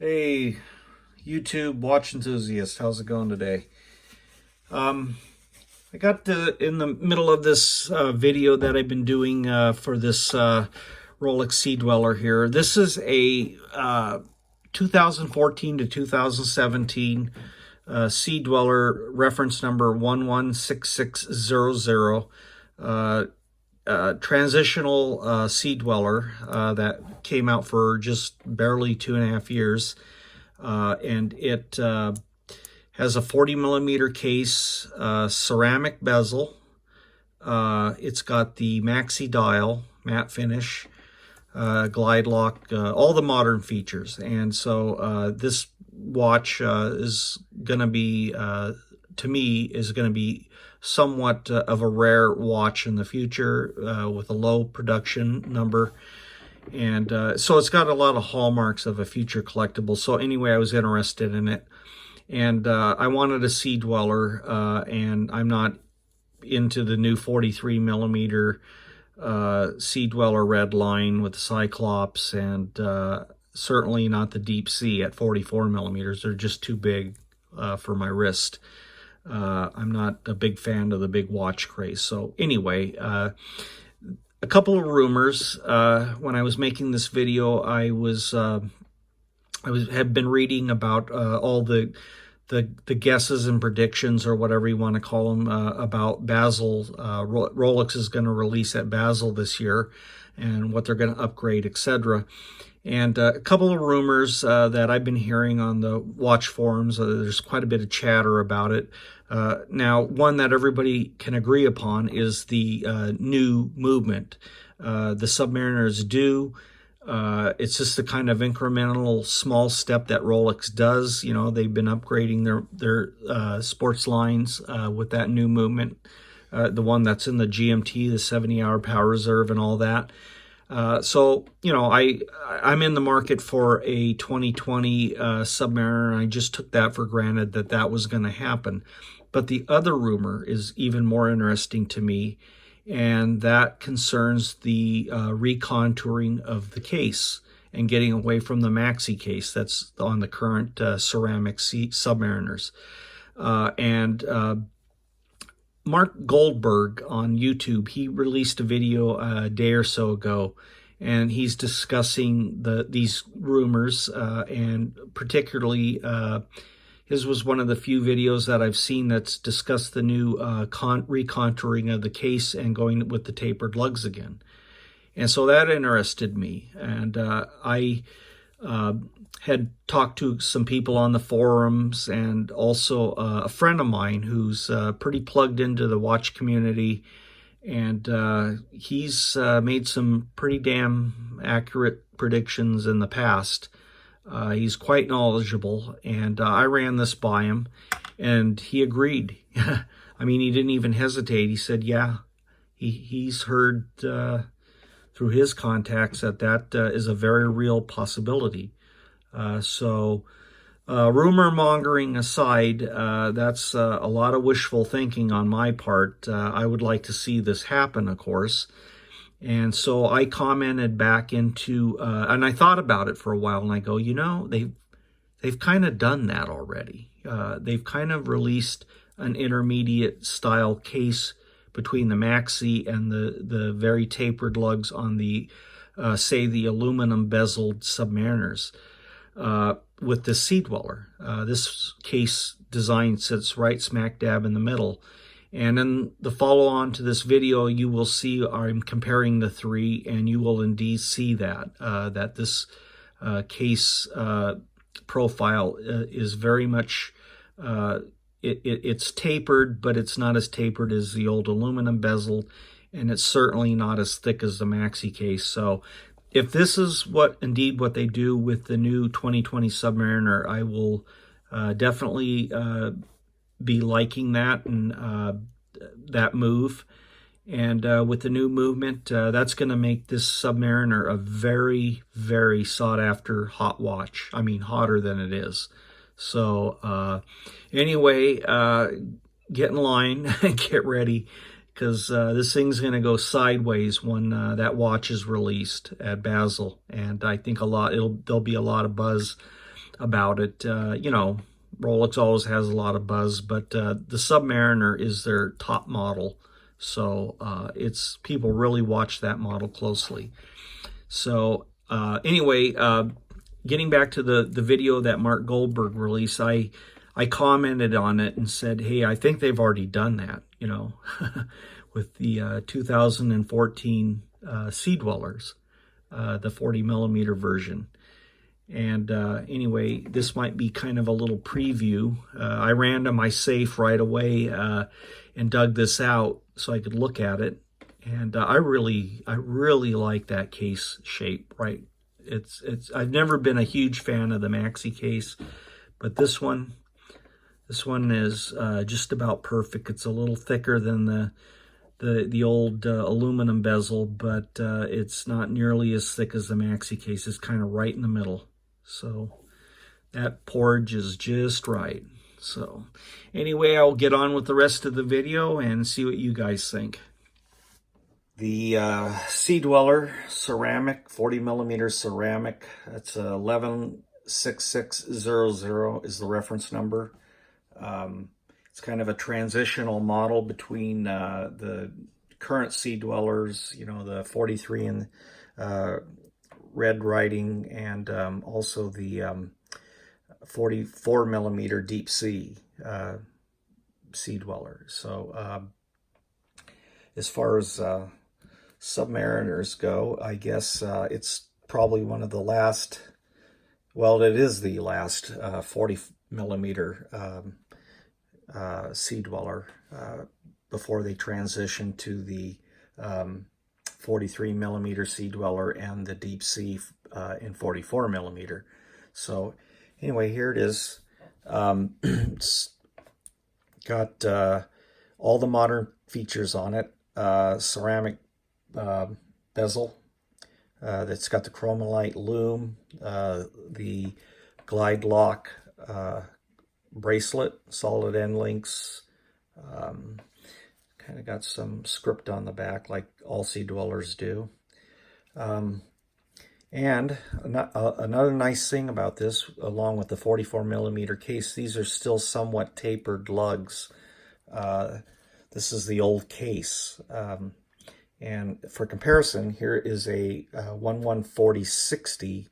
Hey, YouTube watch enthusiast, how's it going today? I got in the middle of this video that I've been doing for this Rolex SeaDweller here. This is a 2014 to 2017 SeaDweller reference number 116600. Transitional SeaDweller that came out for just barely 2.5 years. And it has a 40 millimeter case, ceramic bezel. It's got the maxi dial, matte finish, glide lock, all the modern features. And so this watch is going to be, to me, is going to be somewhat of a rare watch in the future with a low production number. And so it's got a lot of hallmarks of a future collectible. So anyway, I was interested in it. And I wanted a SeaDweller, and I'm not into the new 43 millimeter SeaDweller red line with the Cyclops, and certainly not the Deep Sea at 44 millimeters. They're just too big for my wrist. I'm not a big fan of the big watch craze. So anyway, a couple of rumors. When I was making this video, I had been reading about all the guesses and predictions, or whatever you want to call them, about Basil. Rolex is going to release at Basil this year, and what they're going to upgrade, etc. And a couple of rumors that I've been hearing on the watch forums. There's quite a bit of chatter about it. Now, one that everybody can agree upon is the new movement. The Submariner is due. It's just the kind of incremental small step that Rolex does. You know, they've been upgrading their sports lines with that new movement. The one that's in the GMT, the 70-hour power reserve and all that. So, you know, I'm in the market for a 2020 Submariner, and I just took that for granted that that was going to happen. But the other rumor is even more interesting to me, and that concerns the recontouring of the case and getting away from the maxi case that's on the current ceramic Submariners. Mark Goldberg on YouTube, he released a video a day or so ago, and he's discussing these rumors, and particularly his was one of the few videos that I've seen that's discussed the new recontouring of the case and going with the tapered lugs again. And so that interested me. And I had talked to some people on the forums, and also a friend of mine who's pretty plugged into the watch community. And he's made some pretty damn accurate predictions in the past. He's quite knowledgeable, and I ran this by him, and he agreed. I mean, he didn't even hesitate. He said, yeah, he's heard through his contacts that is a very real possibility. So rumor mongering aside, that's a lot of wishful thinking on my part. I would like to see this happen, of course. And so I commented back into, and I thought about it for a while, and I go, you know, they've kind of done that already. They've kind of released an intermediate style case between the maxi and the very tapered lugs on the, say, the aluminum bezeled Submariners. With the SeaDweller, this case design sits right smack dab in the middle. And in the follow-on to this video, you will see I'm comparing the three, and you will indeed see that this case profile is very much, it's tapered, but it's not as tapered as the old aluminum bezel, and it's certainly not as thick as the maxi case. So if this is indeed what they do with the new 2020 Submariner, I will definitely be liking that, and that move. And with the new movement, that's going to make this Submariner a very, very sought after hot watch. I mean, hotter than it is. So anyway, get in line and get ready, because this thing's going to go sideways when that watch is released at Basil. And I think there'll be a lot of buzz about it. You know, Rolex always has a lot of buzz, but the Submariner is their top model. So it's people really watch that model closely. So anyway, getting back to the video that Mark Goldberg released, I commented on it and said, hey, I think they've already done that, you know, with the 2014 SeaDwellers, the 40 millimeter version. And anyway, this might be kind of a little preview. I ran to my safe right away and dug this out so I could look at it. And I really like that case shape, right? I've never been a huge fan of the maxi case, but this one is just about perfect. It's a little thicker than the old aluminum bezel, but it's not nearly as thick as the maxi case. It's kind of right in the middle. So that porridge is just right. So anyway, I'll get on with the rest of the video and see what you guys think. The SeaDweller ceramic, 40 millimeter ceramic, that's 116600 is the reference number. It's kind of a transitional model between the current SeaDwellers, you know, the 43 and red writing, and also the 44 millimeter deep sea SeaDweller. So as far as Submariners go, I guess it's probably one of the last, well, it is the last 40 millimeter SeaDweller before they transition to the 43 millimeter SeaDweller and the deep sea in 44 millimeter. So anyway, here it is. It's got all the modern features on it. Ceramic bezel that's got the chromalite loom, the glide lock bracelet, solid end links, kind of got some script on the back like all SeaDwellers do. And another nice thing about this, along with the 44 millimeter case, these are still somewhat tapered lugs. This is the old case. And for comparison, here is a 1140-60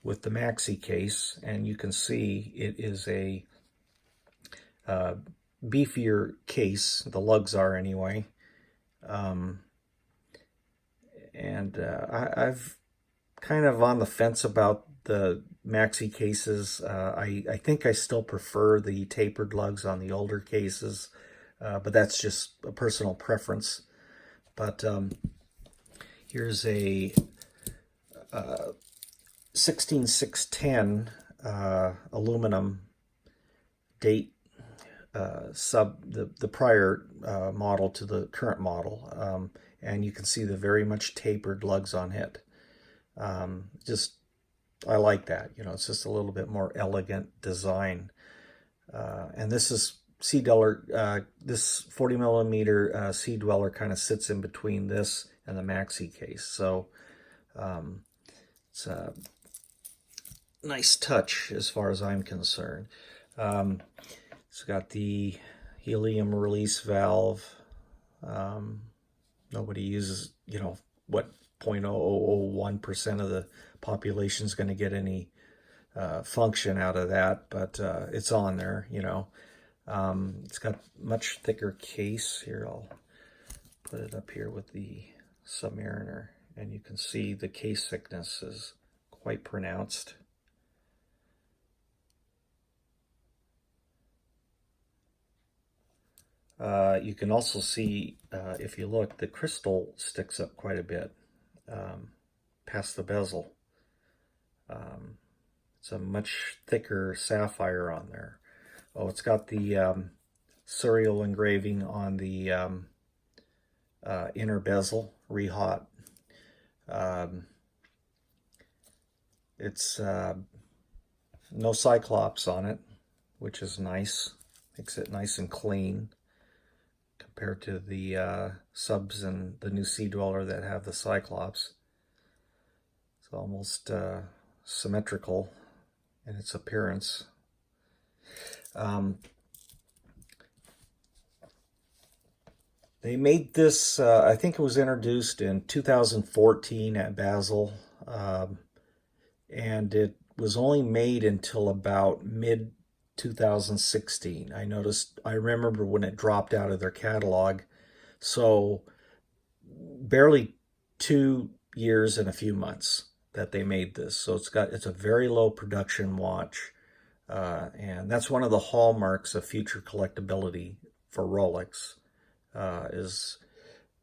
with the maxi case, and you can see it is a beefier case. The lugs are anyway. I've kind of on the fence about the maxi cases. I think I still prefer the tapered lugs on the older cases, but that's just a personal preference. But here's a 16610 aluminum date the prior model to the current model, and you can see the very much tapered lugs on it. Just I like that, you know, it's just a little bit more elegant design. And this is SeaDweller, this 40 millimeter SeaDweller kind of sits in between this and the maxi case. So it's a nice touch as far as I'm concerned. It's got the helium release valve. Nobody uses, you know, what 0.0001% of the population is going to get any function out of that, but it's on there, you know. It's got much thicker case. Here, I'll put it up here with the Submariner, and you can see the case thickness is quite pronounced. You can also see, if you look, the crystal sticks up quite a bit past the bezel. It's a much thicker sapphire on there. Oh, it's got the serial engraving on the inner bezel, re-hot. It's no Cyclops on it, which is nice. Makes it nice and clean compared to the subs and the new SeaDweller that have the Cyclops. It's almost symmetrical in its appearance. They made this, I think it was introduced in 2014 at Basil, and it was only made until about mid 2016. I remember when it dropped out of their catalog. So barely 2 years and a few months that they made this. So it's a very low production watch. And that's one of the hallmarks of future collectability for Rolex, is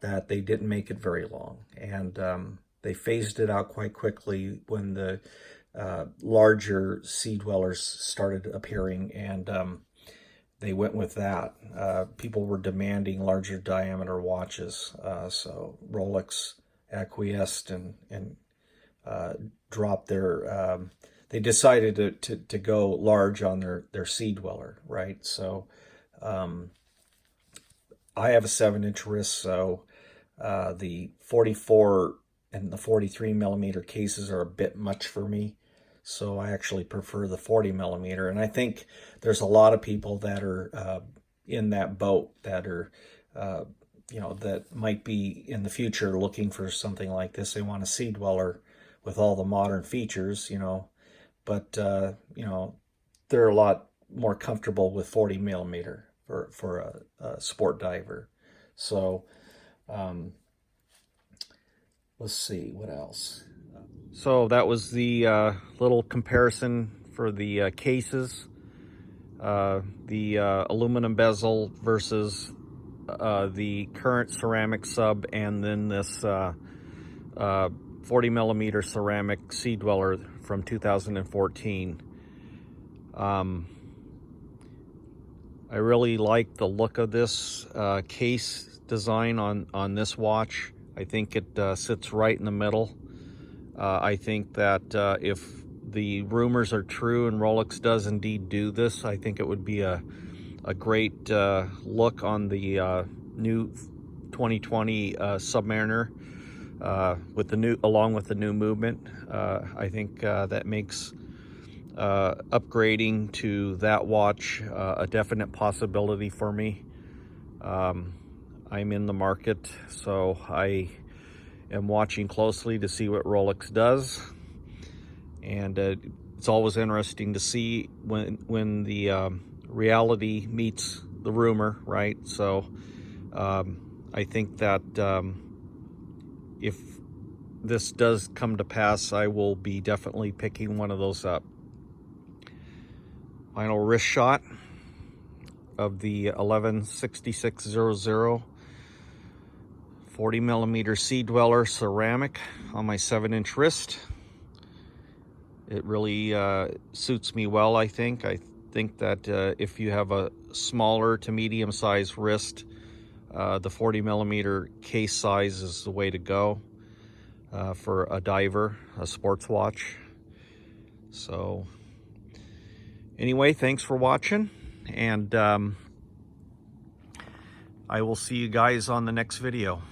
that they didn't make it very long. And they phased it out quite quickly when the larger SeaDwellers started appearing, and they went with that. People were demanding larger diameter watches, so Rolex acquiesced and dropped their... they decided to go large on their SeaDweller, right? So I have a 7-inch wrist, so the 44 and the 43 millimeter cases are a bit much for me. So I actually prefer the 40 millimeter. And I think there's a lot of people that are in that boat that are, that might be in the future looking for something like this. They want a SeaDweller with all the modern features, but, they're a lot more comfortable with 40 millimeter for a sport diver. So, let's see, what else? So that was the little comparison for the cases, the aluminum bezel versus the current ceramic sub, and then this 40 millimeter ceramic SeaDweller from 2014. I really like the look of this case design on this watch. I think it sits right in the middle. I think that if the rumors are true and Rolex does indeed do this, I think it would be a great look on the new 2020 Submariner along with the new movement. I think that makes upgrading to that watch a definite possibility for me. I'm in the market, so I am watching closely to see what Rolex does, and it's always interesting to see when the reality meets the rumor, right? So I think that if this does come to pass, I will be definitely picking one of those up. Final wrist shot of the 116600 40 millimeter SeaDweller ceramic on my 7-inch wrist. It really suits me well, I think. I think that if you have a smaller to medium sized wrist, the 40 millimeter case size is the way to go for a diver, a sports watch. So anyway, thanks for watching, and I will see you guys on the next video.